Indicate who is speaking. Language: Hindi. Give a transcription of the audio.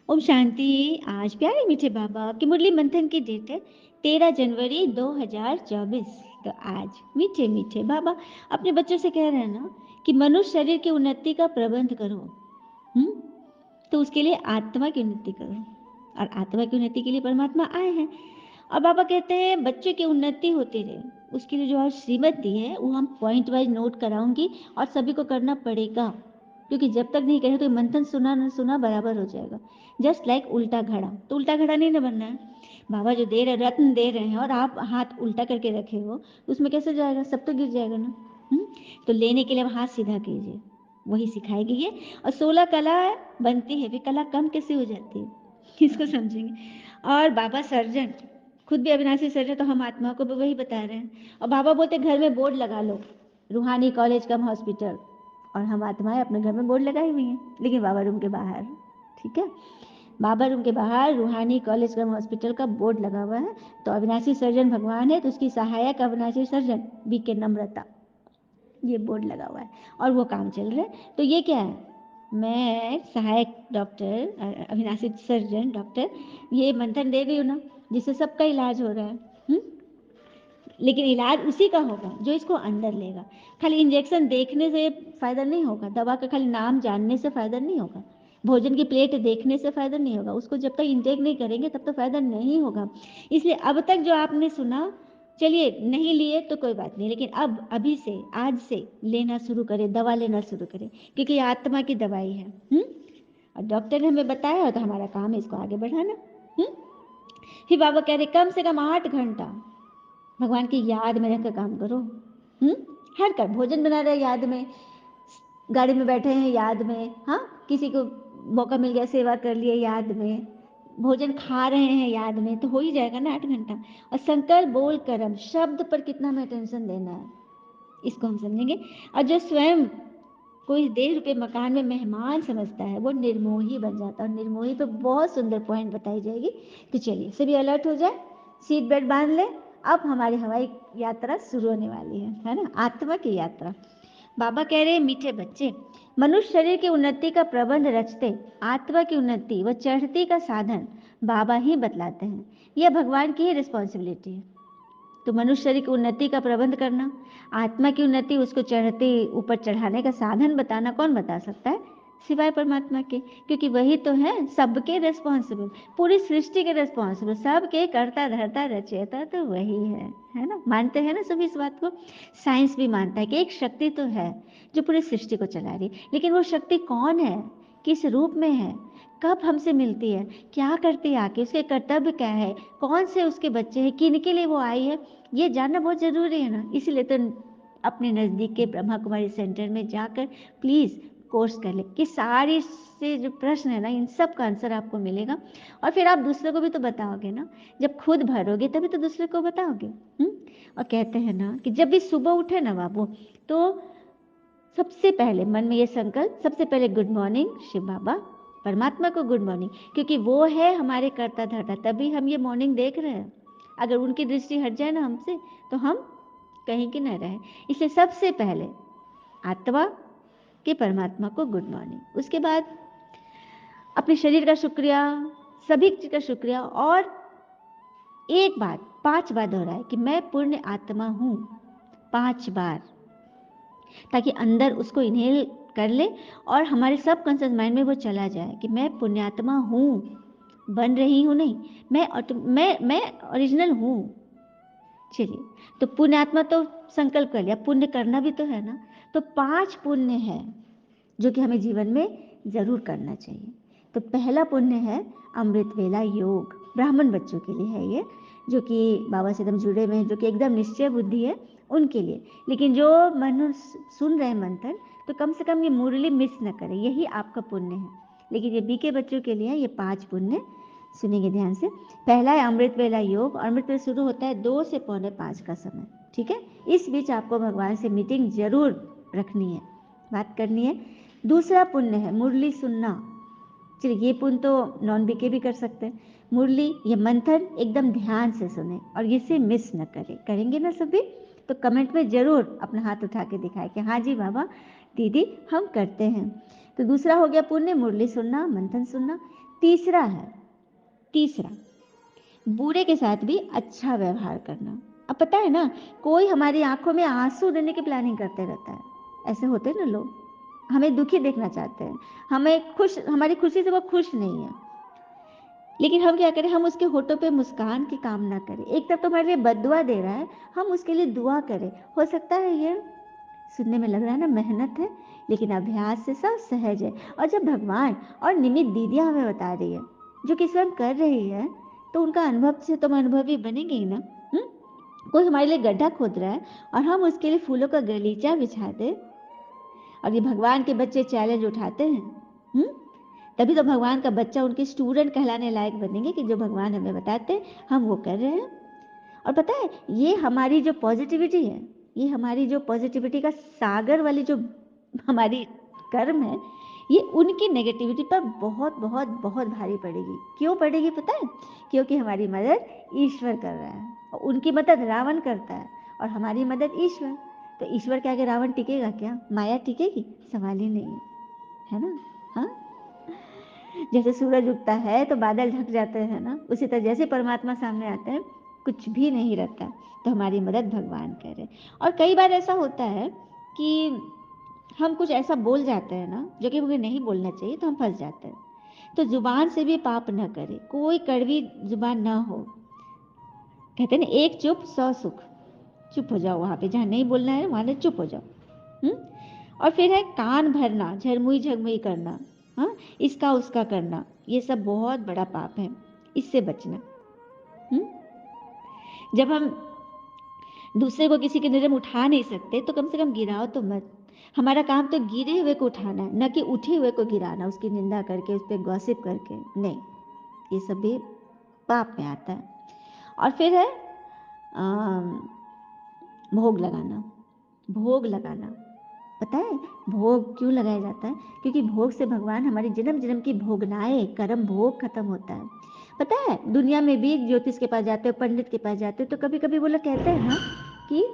Speaker 1: ओम शांति। आज प्यारे मीठे बाबा आपकी मुरली मंथन की डेट है 13 जनवरी 2024। तो आज मीठे मीठे बाबा अपने बच्चों से कह रहे हैं ना कि मनुष्य शरीर की उन्नति का प्रबंध करो। हम्म तो उसके लिए आत्मा की उन्नति करो, और आत्मा की उन्नति के लिए परमात्मा आए हैं। और बाबा कहते हैं बच्चे की उन्नति होती रहे, उसके लिए जो आज श्रीमत दी है वो हम पॉइंट वाइज नोट कराऊंगी और सभी को करना पड़ेगा, क्योंकि जब तक नहीं करें तो मंथन सुना न सुना बराबर हो जाएगा। जस्ट लाइक उल्टा घड़ा, तो उल्टा घड़ा नहीं ना बनना है। बाबा जो दे रहे रत्न दे रहे हैं और आप हाथ उल्टा करके रखे हो, उसमें कैसे जाएगा? सब तो गिर जाएगा ना। तो लेने के लिए हाथ सीधा कीजिए, वही सिखाई गई है। और 16 कला बनती है, फिर कला कम कैसे हो जाती है, किसको समझेंगे। और बाबा सर्जन, खुद भी अविनाशी सर्जन, तो हम आत्मा को भी वही बता रहे हैं। और बाबा बोलते घर में बोर्ड लगा लो, रूहानी कॉलेज कम हॉस्पिटल, और हम आत्माएं अपने घर में बोर्ड लगाई हुई हैं, लेकिन बाबा रूम के बाहर। ठीक है, बाबा रूम के बाहर रूहानी कॉलेज कम हॉस्पिटल का बोर्ड लगा हुआ है। तो अविनाशी सर्जन भगवान है, तो उसकी सहायक अविनाशी सर्जन BK नम्रता, ये बोर्ड लगा हुआ है और वो काम चल रहा है। तो ये क्या है? मैं सहायक डॉक्टर अविनाशी सर्जन डॉक्टर ये मंथन दे रही हूँ ना, जिससे सबका इलाज हो रहा है। लेकिन इलाज उसी का होगा जो इसको अंदर लेगा। खाली इंजेक्शन देखने से फायदा नहीं होगा, दवा का खाली नाम जानने से फायदा नहीं होगा, भोजन की प्लेट देखने से फायदा नहीं होगा, उसको जब तक इंटेक नहीं करेंगे तब तक फायदा नहीं होगा। इसलिए अब तक जो आपने सुना, चलिए नहीं लिए तो कोई बात नहीं, लेकिन अब अभी से आज से लेना शुरू करें, दवा लेना शुरू करें, क्योंकि आत्मा की दवाई है। और डॉक्टर ने हमें बताया तो हमारा काम है इसको आगे बढ़ाना। फिर बाबा कह रहे कम से कम 8 घंटा भगवान की याद में रहकर काम करो। हर कर भोजन बना रहे याद में, गाड़ी में बैठे हैं याद में, हाँ, किसी को मौका मिल गया सेवा कर लिए याद में, भोजन खा रहे हैं याद में, तो हो ही जाएगा ना 8 घंटा। और संकल्प बोल कर्म शब्द पर कितना में टेंशन देना है, इसको हम समझेंगे। और जो स्वयं कोई 1.5 रुपये मकान में मेहमान समझता है वो निर्मोही बन जाता है। और निर्मोही पे बहुत सुंदर पॉइंट बताई जाएगी। तो चलिए सभी अलर्ट हो जाए, सीट बेल्ट बांध ले, अब हमारी हवाई यात्रा शुरू होने वाली है ना, आत्मा की यात्रा। बाबा कह रहे हैं मीठे बच्चे, मनुष्य शरीर की उन्नति का प्रबंध रचते, आत्मा की उन्नति व चढ़ती का साधन बाबा ही बतलाते हैं। यह भगवान की ही रिस्पॉन्सिबिलिटी है। तो मनुष्य शरीर की उन्नति का प्रबंध करना, आत्मा की उन्नति उसको चढ़ते ऊपर चढ़ाने का साधन बताना कौन बता सकता है सिवाय परमात्मा के, क्योंकि वही तो है सबके रिस्पॉन्सिबल, पूरी सृष्टि के रिस्पॉन्सिबल, सबके करता धरता रचयिता तो वही है ना। मानते हैं ना सभी इस बात को। साइंस भी मानता है कि एक शक्ति तो है जो पूरी सृष्टि को चला रही, लेकिन वो शक्ति कौन है, किस रूप में है, कब हमसे मिलती है, क्या करती है आके, उसके कर्तव्य क्या है, कौन से उसके बच्चे हैं, किन के लिए वो आई है, ये जानना बहुत ज़रूरी है ना। इसीलिए तो अपने नज़दीक के ब्रह्मा कुमारी सेंटर में जाकर प्लीज़ कोर्स कर ले, कि सारी से जो प्रश्न है ना इन सब का आंसर आपको मिलेगा। और फिर आप दूसरे को भी तो बताओगे ना, जब खुद भरोगे तभी तो दूसरे को बताओगे। और कहते हैं ना कि जब भी सुबह उठे ना बाबू, तो सबसे पहले मन में ये संकल्प, सबसे पहले गुड मॉर्निंग शिव बाबा, परमात्मा को गुड मॉर्निंग, क्योंकि वो है हमारे कर्ता धर्ता, तभी हम ये मॉर्निंग देख रहे हैं। अगर उनकी दृष्टि हट जाए ना हमसे तो हम कहीं के न रहे। इसलिए सबसे पहले आत्मा के परमात्मा को गुड मॉर्निंग, उसके बाद अपने शरीर का शुक्रिया, सभी चीज का शुक्रिया, और एक बात 5 बार दोहराए कि मैं पुण्य आत्मा हूं, 5 बार, ताकि अंदर उसको इनहेल कर ले और हमारे सब कॉन्शियस माइंड में वो चला जाए कि मैं पुण्यात्मा हूँ, बन रही हूँ नहीं, मैं ओरिजिनल हूँ। चलिए, तो पुण्यात्मा तो संकल्प कर लिया, पुण्य करना भी तो है ना। तो 5 पुण्य है जो कि हमें जीवन में जरूर करना चाहिए। तो पहला पुण्य है अमृत वेला योग, ब्राह्मण बच्चों के लिए है ये, जो कि बाबा से एकदम जुड़े हुए हैं, जो कि एकदम निश्चय बुद्धि है उनके लिए। लेकिन जो मनुष्य सुन रहे हैं मंथन, तो कम से कम ये मुरली मिस न करें, यही आपका पुण्य है। लेकिन ये BK बच्चों के लिए ये 5 पुण्य सुनेंगे ध्यान से। पहला है अमृत वेला योग, और अमृत वेला शुरू होता है 2 से पौने 5 का समय। ठीक है, इस बीच आपको भगवान से मीटिंग जरूर रखनी है, बात करनी है। दूसरा पुण्य है मुरली सुनना। चलिए, ये पुण्य तो नॉन BK भी कर सकते हैं। मुरली ये मंथन एकदम ध्यान से सुने और इसे मिस न करें। करेंगे ना सभी? तो कमेंट में जरूर अपना हाथ उठा के दिखाए कि हाँ जी बाबा दीदी हम करते हैं। तो दूसरा हो गया पुण्य, मुरली सुनना, मंथन सुनना। तीसरा बुरे के साथ भी अच्छा व्यवहार करना। अब पता है ना, कोई हमारी आंखों में आंसू देने की प्लानिंग करते रहता है, ऐसे होते हैं ना लोग, हमें दुखी देखना चाहते हैं, हमें खुश, हमारी खुशी से वो खुश नहीं है, लेकिन हम क्या करें, हम उसके होठों पे मुस्कान की कामना करें। एक तरफ तो हमारे लिए बद्दुआ दे रहा है, हम उसके लिए दुआ करें। हो सकता है ये सुनने में लग रहा है ना मेहनत है, लेकिन अभ्यास से सब सहज है। और जब भगवान और निमित्त दीदियाँ हमें बता रही है जो कि स्वयं कर रही है, तो उनका अनुभव से तुम अनुभवी बनेंगे ही ना। हुँ? कोई हमारे लिए गड्ढा खोद रहा है और हम उसके लिए फूलों का गलीचा बिछा दे, और ये भगवान के बच्चे चैलेंज उठाते हैं, हुँ? तभी तो भगवान का बच्चा उनके स्टूडेंट कहलाने लायक बनेंगे कि जो भगवान हमें बताते हैं हम वो कर रहे हैं। और पता है, ये हमारी जो पॉजिटिविटी है, ये हमारी जो पॉजिटिविटी का सागर वाली जो हमारी कर्म है, ये उनकी नेगेटिविटी पर बहुत बहुत बहुत भारी पड़ेगी। क्यों पड़ेगी पता है? क्योंकि हमारी मदद ईश्वर कर रहा है और उनकी मदद रावण करता है और हमारी मदद ईश्वर। तो ईश्वर के आगे रावण टिकेगा क्या? माया टिकेगी? सवाल ही नहीं है ना। हाँ, जैसे सूरज उगता है तो बादल ढक जाते हैं ना, उसी तरह जैसे परमात्मा सामने आते हैं कुछ भी नहीं रहता, तो हमारी मदद भगवान करे। और कई बार ऐसा होता है कि हम कुछ ऐसा बोल जाते हैं ना जो कि मुझे नहीं बोलना चाहिए, तो हम फंस जाते हैं। तो जुबान से भी पाप न करे, कोई कड़वी जुबान ना हो। कहते हैं ना, एक चुप 100 सुख। चुप हो जाओ, वहां पे जहाँ नहीं बोलना है वहां चुप हो जाओ। हम्म। और फिर है कान भरना, झरमुई झगमुई करना, हाँ, इसका उसका करना, ये सब बहुत बड़ा पाप है, इससे बचना। हम्म। जब हम दूसरे को किसी के निर्णय में उठा नहीं सकते तो कम से कम गिराओ तो मत। हमारा काम तो गिरे हुए को उठाना है, न कि उठे हुए को गिराना, उसकी निंदा करके, उस पर गॉसिप करके नहीं। ये सब भी पाप में आता है। और फिर है भोग लगाना। भोग लगाना, पता है भोग क्यों लगाया जाता है? क्योंकि भोग से भगवान हमारी जन्म जन्म की भोगनाएं, कर्म भोग खत्म होता है। पता है दुनिया में भी ज्योतिष के पास जाते हो, पंडित के पास जाते हो, तो कभी कभी वो लोग कहते हैं ना कि